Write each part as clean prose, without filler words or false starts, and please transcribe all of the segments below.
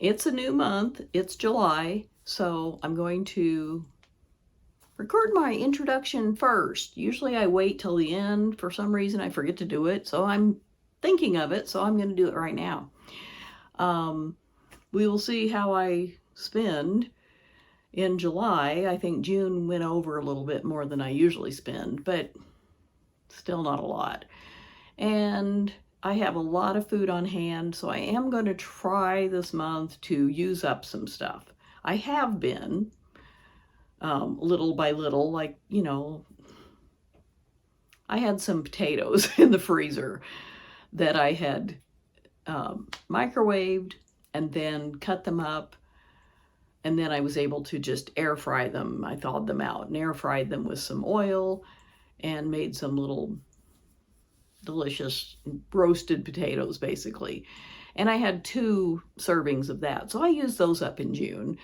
It's a new month. It's July, so I'm going to record my introduction first. Usually I wait till the end. For some reason I forget to do it, so I'm thinking of it, so I'm going to do it right now. We will see how I spend in July. I think June went over a little bit more than I usually spend, but still not a lot. And I have a lot of food on hand, so I am going to try this month to use up some stuff. I have been, little by little, like, I had some potatoes in the freezer that I had microwaved and then cut them up, and then I was able to just air fry them. I thawed them out and air fried them with some oil and made some little delicious roasted potatoes, basically. And I had 2 servings of that, so I used those up in June.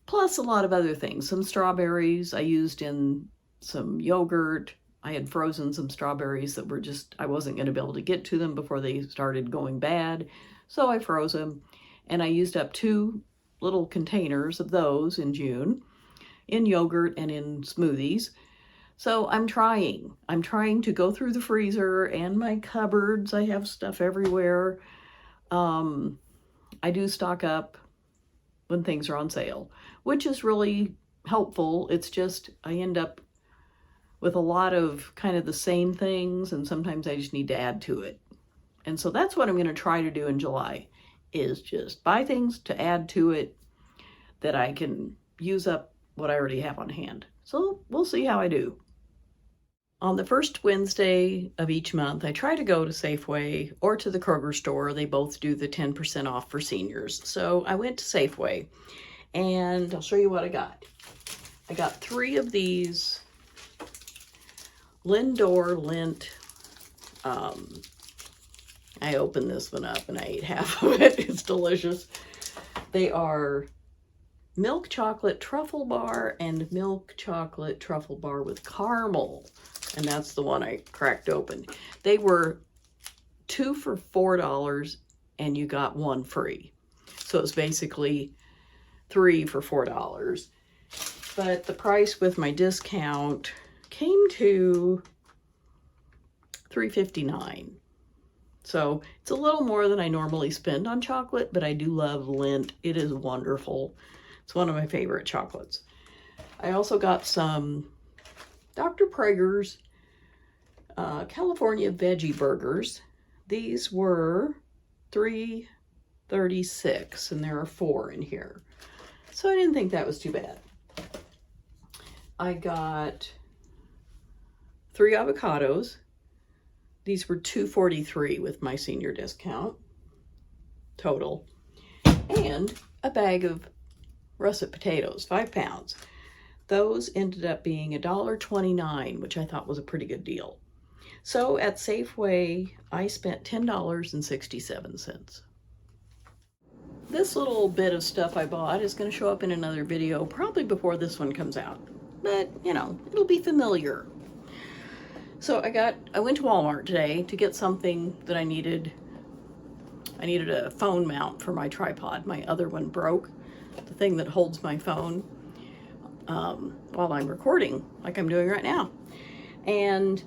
Plus a lot of other things. Some strawberries I used in some yogurt. I had frozen some strawberries that were just, I wasn't going to be able to get to them before they started going bad, so I froze them. And I used up 2 little containers of those in June, in yogurt and in smoothies. So I'm trying to go through the freezer and my cupboards. I have stuff everywhere. I do stock up when things are on sale, which is really helpful. It's just I end up with a lot of kind of the same things, and sometimes I just need to add to it. And so that's what I'm going to try to do in July, is just buy things to add to it that I can use up what I already have on hand. So we'll see how I do. On the first Wednesday of each month, I try to go to Safeway or to the Kroger store. They both do the 10% off for seniors. So I went to Safeway, and I'll show you what I got. I got 3 of these Lindor lint. I opened this one up and I ate half of it. It's delicious. They are milk chocolate truffle bar and milk chocolate truffle bar with caramel. And that's the one I cracked open. They were 2 for $4 and you got 1 free. So it's basically 3 for $4. But the price with my discount came to $3.59. So it's a little more than I normally spend on chocolate, but I do love Lindt. It is wonderful. It's one of my favorite chocolates. I also got some Dr. Praeger's California veggie burgers. These were $3.36, and there are 4 in here. So I didn't think that was too bad. I got 3 avocados. These were $2.43 with my senior discount total. And a bag of russet potatoes, 5 pounds. Those ended up being $1.29, which I thought was a pretty good deal. So at Safeway, I spent $10.67. This little bit of stuff I bought is going to show up in another video, probably before this one comes out. But, it'll be familiar. So I went to Walmart today to get something that I needed. I needed a phone mount for my tripod. My other one broke, the thing that holds my phone while I'm recording, like I'm doing right now. And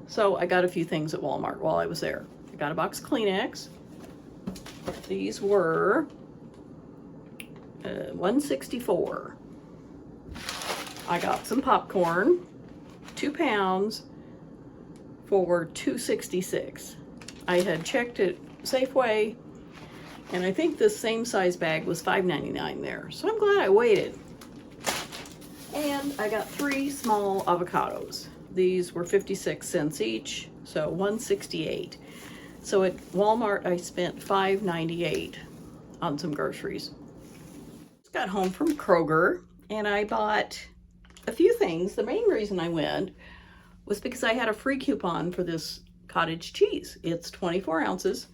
so I got a few things at Walmart while I was there. I got a box of Kleenex. These were $1.64. I got some popcorn, 2 pounds, for $2.66. I had checked at Safeway, and I think this same size bag was $5.99 there. So I'm glad I waited. And I got 3 small avocados. These were 56 cents each, so $1.68. So at Walmart, I spent $5.98 on some groceries. Just got home from Kroger, and I bought a few things. The main reason I went was because I had a free coupon for this cottage cheese. It's 24 ounces,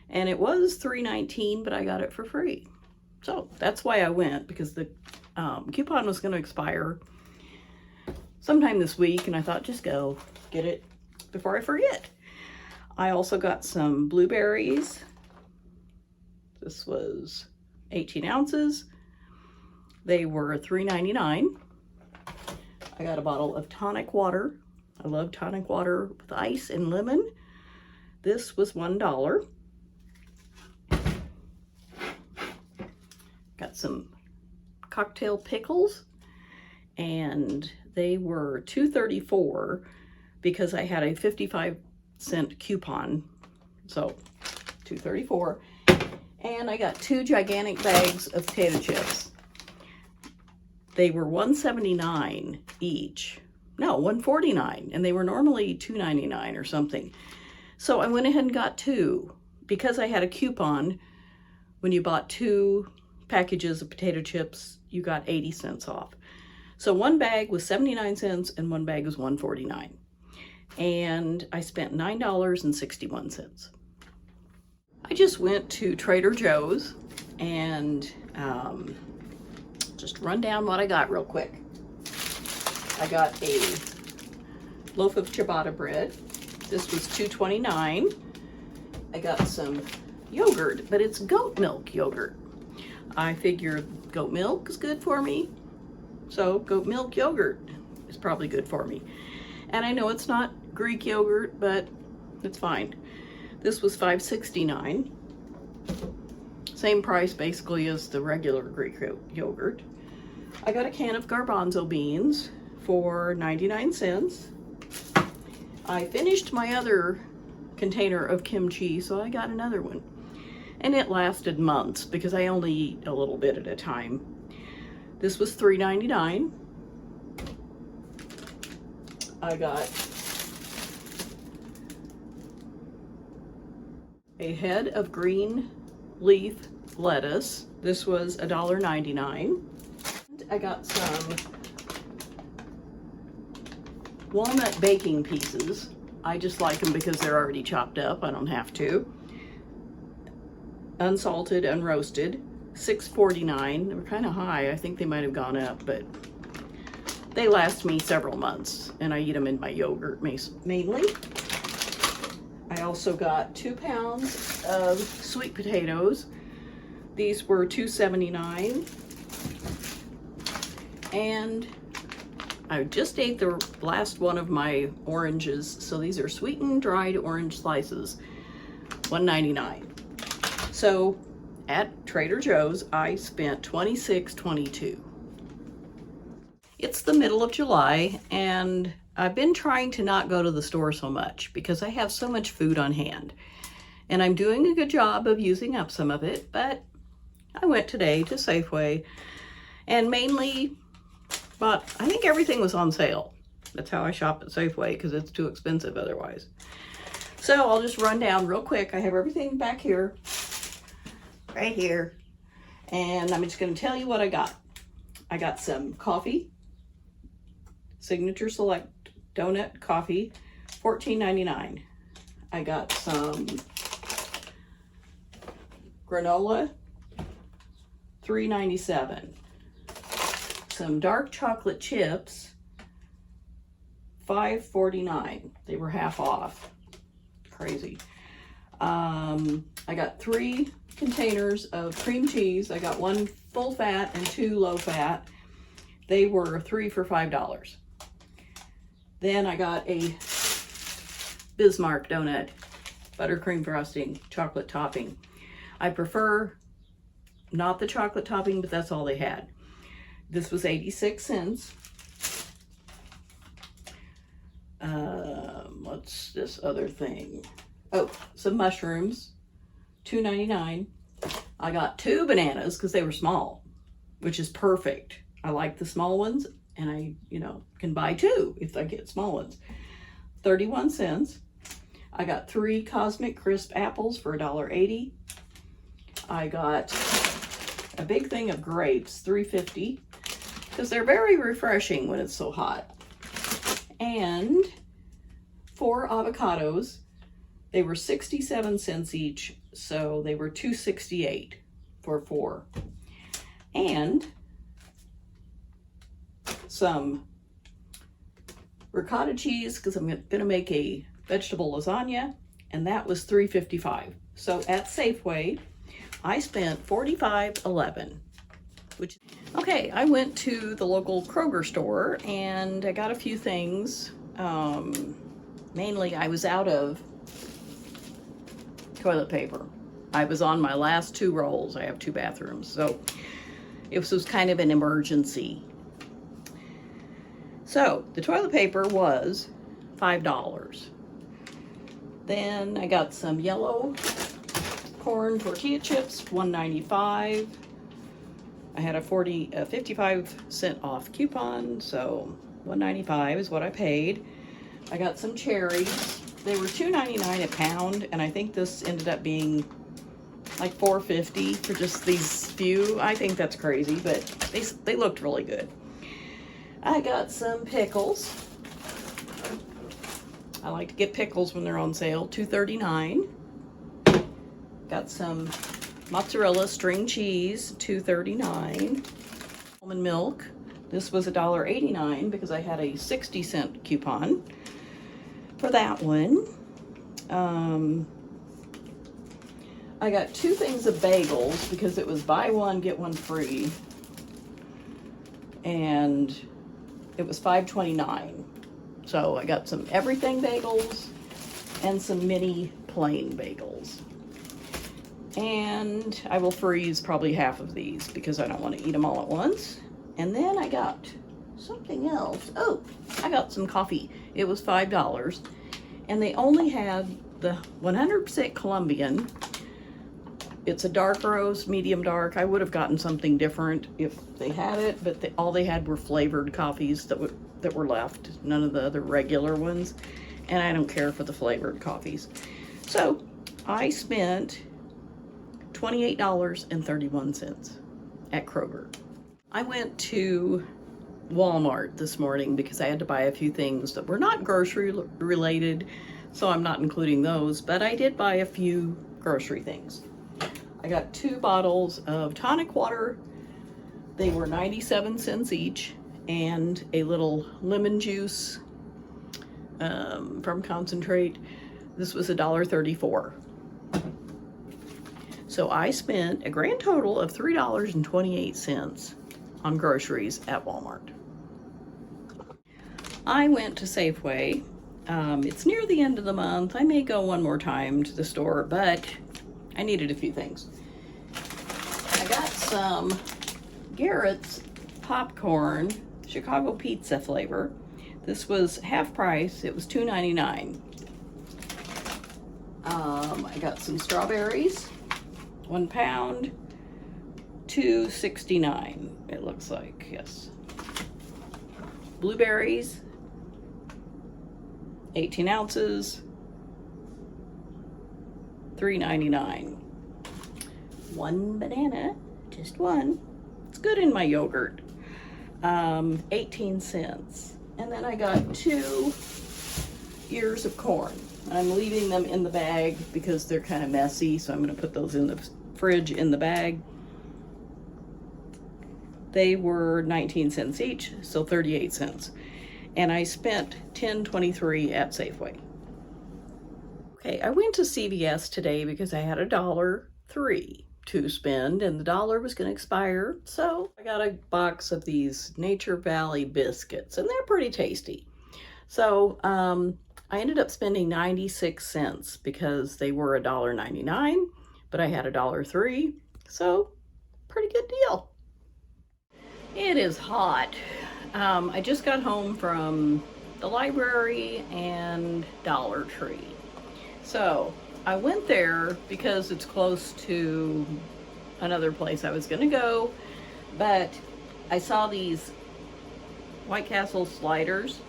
and it was $3.19, but I got it for free. So that's why I went, because the coupon was going to expire sometime this week, and I thought, just go get it before I forget. I also got some blueberries. This was 18 ounces. They were $3.99. I got a bottle of tonic water. I love tonic water with ice and lemon. This was $1. Got some cocktail pickles, and they were $2.34 because I had a 55-cent coupon. So $2.34. And I got 2 gigantic bags of potato chips. They were $1.79 each. No, $1.49, and they were normally $2.99 or something. So I went ahead and got 2 because I had a coupon. When you bought 2 packages of potato chips, you got 80 cents off. So one bag was 79 cents and one bag was $1.49. And I spent $9.61. I just went to Trader Joe's and just run down what I got real quick. I got a loaf of ciabatta bread. This was $2.29. I got some yogurt, but it's goat milk yogurt. I figured goat milk is good for me, so goat milk yogurt is probably good for me. And I know it's not Greek yogurt, but it's fine. This was $5.69. Same price basically as the regular Greek yogurt. I got a can of garbanzo beans for 99 cents. I finished my other container of kimchi, so I got another one. And it lasted months because I only eat a little bit at a time. This was $3.99. I got a head of green leaf lettuce. This was $1.99. I got some walnut baking pieces. I just like them because they're already chopped up. I don't have to. Unsalted, unroasted, $6.49. They were kind of high. I think they might have gone up, but they last me several months, and I eat them in my yogurt mainly. I also got 2 pounds of sweet potatoes. These were $2.79. And I just ate the last one of my oranges. So these are sweetened dried orange slices, $1.99. So at Trader Joe's, I spent $26.22. It's the middle of July, and I've been trying to not go to the store so much because I have so much food on hand. And I'm doing a good job of using up some of it, but I went today to Safeway and mainly bought, I think everything was on sale. That's how I shop at Safeway because it's too expensive otherwise. So I'll just run down real quick. I have everything back here, right here. And I'm just going to tell you what I got. I got some coffee, Signature Select Donut Coffee, $14.99. I got some granola, $3.97. Some dark chocolate chips, $5.49. They were half off. Crazy. I got 3 containers of cream cheese. I got 1 full fat and 2 low fat. They were 3 for $5. Then I got a Bismarck donut, buttercream frosting, chocolate topping. I prefer not the chocolate topping, but that's all they had. This was 86 cents. What's this other thing? Oh, some mushrooms, $2.99. I got 2 bananas because they were small, which is perfect. I like the small ones, and I, can buy 2 if I get small ones. 31 cents. I got 3 Cosmic Crisp apples for $1.80. I got a big thing of grapes, $3.50, because they're very refreshing when it's so hot. And 4 avocados. They were 67 cents each, so they were $2.68 for 4. And some ricotta cheese, because I'm going to make a vegetable lasagna, and that was $3.55. So at Safeway, I spent $45.11. Okay, I went to the local Kroger store and I got a few things. Mainly I was out of toilet paper. I was on my last 2 rolls. I have 2 bathrooms, so it was kind of an emergency. So the toilet paper was $5. Then I got some yellow corn tortilla chips, $1.95. I had a 55-cent off coupon, so $1.95 is what I paid. I got some cherries. They were $2.99 a pound, and I think this ended up being like $4.50 for just these few. I think that's crazy, but they looked really good. I got some pickles. I like to get pickles when they're on sale, $2.39. Got some mozzarella string cheese, $2.39. Almond milk. This was $1.89 because I had a 60-cent coupon for that one. I got 2 things of bagels because it was buy one, get one free. And it was $5.29. So I got some everything bagels and some mini plain bagels. And I will freeze probably half of these because I don't want to eat them all at once. And then I got something else. Oh, I got some coffee. It was $5. And they only had the 100% Colombian. It's a dark roast, medium dark. I would have gotten something different if they had it, but all they had were flavored coffees that were left. None of the other regular ones. And I don't care for the flavored coffees. So I spent $28.31 at Kroger. I went to Walmart this morning because I had to buy a few things that were not grocery related, so I'm not including those, but I did buy a few grocery things. I got 2 bottles of tonic water. They were 97 cents each, and a little lemon juice from Concentrate. This was $1.34. So I spent a grand total of $3.28 on groceries at Walmart. I went to Safeway. It's near the end of the month. I may go one more time to the store, but I needed a few things. I got some Garrett's popcorn, Chicago pizza flavor. This was half price. It was $2.99. I got some strawberries, 1 pound, $2.69. It looks like, yes. Blueberries, 18 ounces, $3.99. 1 banana, just 1. It's good in my yogurt. 18 cents. And then I got 2 ears of corn. I'm leaving them in the bag because they're kind of messy, so I'm going to put those in the fridge in the bag. They were 19 cents each, so 38 cents. And I spent $10.23 at Safeway. Okay, I went to CVS today because I had $1.03 to spend, and the dollar was going to expire. So I got a box of these Nature Valley biscuits, and they're pretty tasty. So I ended up spending 96 cents because they were $1.99, but I had $1.03, so pretty good deal. It is hot. I just got home from the library and Dollar Tree. So I went there because it's close to another place I was gonna go, but I saw these White Castle sliders,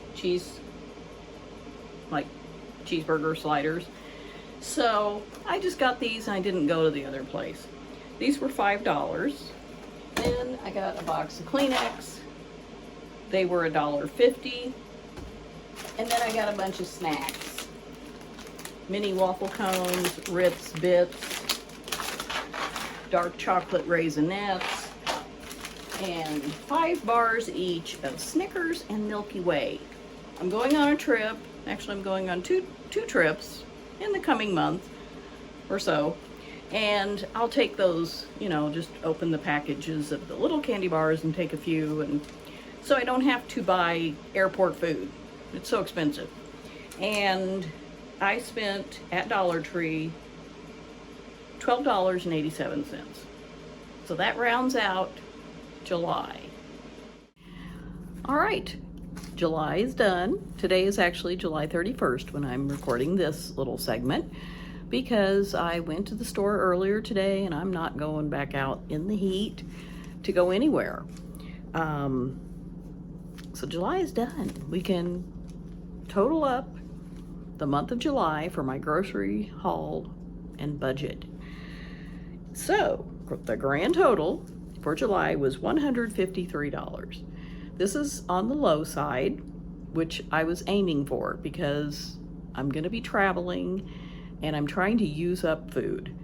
cheeseburger sliders. So I just got these and I didn't go to the other place. These were $5. Then I got a box of Kleenex. They were $1.50. And then I got a bunch of snacks. Mini waffle cones, Ritz Bits, dark chocolate Raisinets, and 5 bars each of Snickers and Milky Way. I'm going on a trip. Actually, I'm going on two trips in the coming month or so. And I'll take those, you know, just open the packages of the little candy bars and take a few, and so I don't have to buy airport food. It's so expensive. And I spent at Dollar Tree $12.87. So that rounds out July. All right, July is done. Today is actually July 31st when I'm recording this little segment, because I went to the store earlier today and I'm not going back out in the heat to go anywhere. So July is done. We can total up the month of July for my grocery haul and budget. So the grand total for July was $153. This is on the low side, which I was aiming for because I'm going to be traveling and I'm trying to use up food.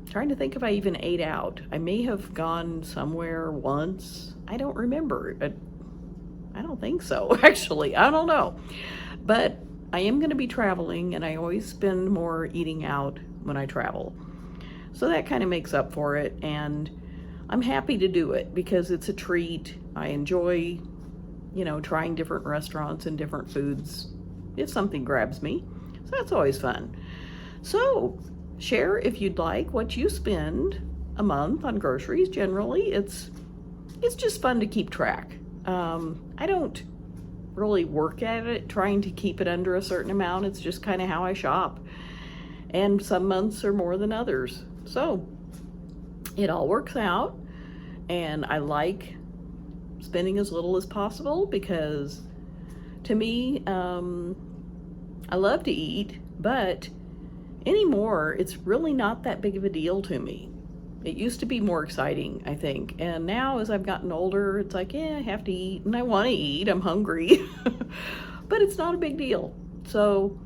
Trying to think if I even ate out. I may have gone somewhere once. I don't remember. I don't think so, actually. I don't know. But I am going to be traveling, and I always spend more eating out when I travel. So that kind of makes up for it, and I'm happy to do it because it's a treat. I enjoy, you know, trying different restaurants and different foods if something grabs me. So that's always fun. So share if you'd like what you spend a month on groceries. Generally, it's just fun to keep track. I don't really work at it trying to keep it under a certain amount. It's just kind of how I shop. And some months are more than others. So it all works out, and I like spending as little as possible because to me, I love to eat, but anymore, it's really not that big of a deal to me. It used to be more exciting, I think. And now as I've gotten older, it's like, yeah, I have to eat and I want to eat. I'm hungry. But it's not a big deal. So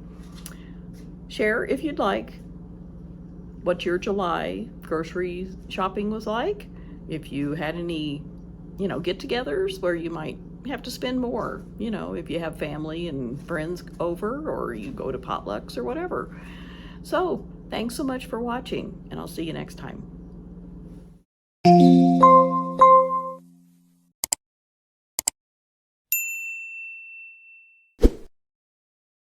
share if you'd like what your July grocery shopping was like. If you had any, you know, get-togethers where you might have to spend more, you know, if you have family and friends over or you go to potlucks or whatever. So thanks so much for watching, and I'll see you next time.